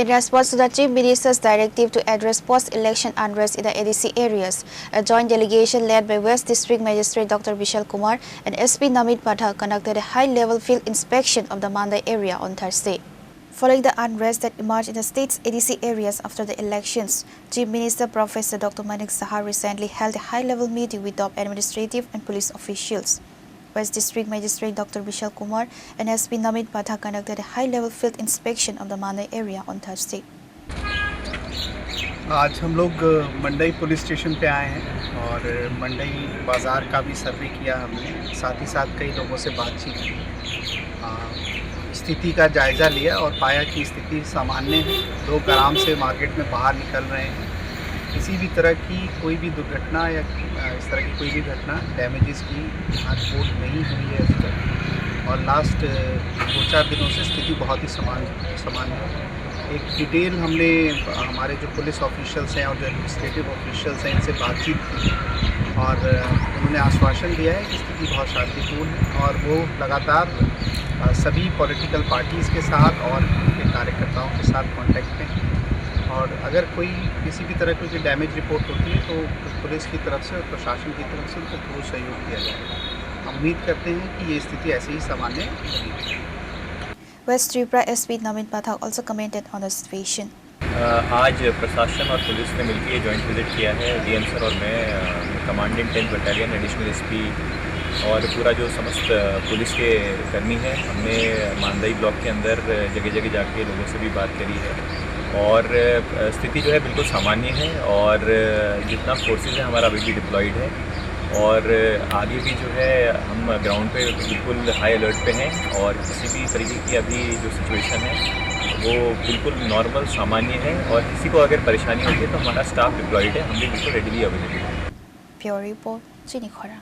In response to the Chief Minister's directive to address post-election unrest in the ADC areas, a joint delegation led by West District Magistrate Dr. Vishal Kumar and SP Namit Pathak conducted a high-level field inspection of the Mandai area on Thursday. Following the unrest that emerged in the state's ADC areas after the elections, Chief Minister Professor Dr. Manik Saha recently held a high-level meeting with top administrative and police officials. West District Magistrate Dr. Vishal Kumar and SP Namit Pathak conducted a high-level field inspection of the Mandai area on Thursday. आज हम लोग मंडई police station पे आए हैं और मंडई बाज़ार का भी सर्वे किया हमने, साथ ही साथ कई लोगों से बातचीत की, स्थिति का जायज़ा लिया और पाया कि स्थिति सामान्य है। लोग आराम से मार्केट में बाहर निकल रहे हैं। किसी भी तरह की कोई भी दुर्घटना या इस तरह की कोई भी घटना डैमेजेस की यहाँ रिपोर्ट नहीं हुई है अभी तक। और लास्ट 2-4 दिनों से स्थिति बहुत ही सामान्य है। एक डिटेल हमने हमारे जो पुलिस ऑफिशियल्स हैं और जो एडमिनिस्ट्रेटिव ऑफिशियल्स हैं इनसे बातचीत की और उन्होंने आश्वासन दिया है कि स्थिति बहुत शांतिपूर्ण है और वो लगातार सभी पॉलिटिकल पार्टीज़ के साथ और उनके कार्यकर्ताओं के साथ कांटेक्ट में। और अगर कोई किसी भी तरह की डैमेज रिपोर्ट होती है तो पुलिस की तरफ से और प्रशासन की तरफ से उनको पूरा सहयोग दिया जाएगा। हम उम्मीद करते हैं कि ये स्थिति ऐसे ही सामान्य रहेगी। West Tripura SP Namit Pathak also commented on the situation. आज प्रशासन और पुलिस ने मिलकर ये जॉइंट विजिट किया है। डीएम सर और मैं, commandant 10th battalion additional SP और पूरा जो समस्त पुलिस के कर्मी हैं, हमने मांदई ब्लॉक के अंदर जगह जगह जाके लोगों से भी बात करी है और स्थिति जो है बिल्कुल सामान्य है और जितना फोर्सेस है हमारा अभी भी डिप्लॉयड है और आगे भी जो है हम ग्राउंड पे बिल्कुल हाई अलर्ट पे हैं और किसी भी तरीके की अभी जो सिचुएशन है वो बिल्कुल नॉर्मल सामान्य है और किसी को अगर परेशानी होती है तो हमारा स्टाफ डिप्लॉयड है, हम भी बिल्कुल रेडीली अवेलेबल है। Pure Report, Chini Khora।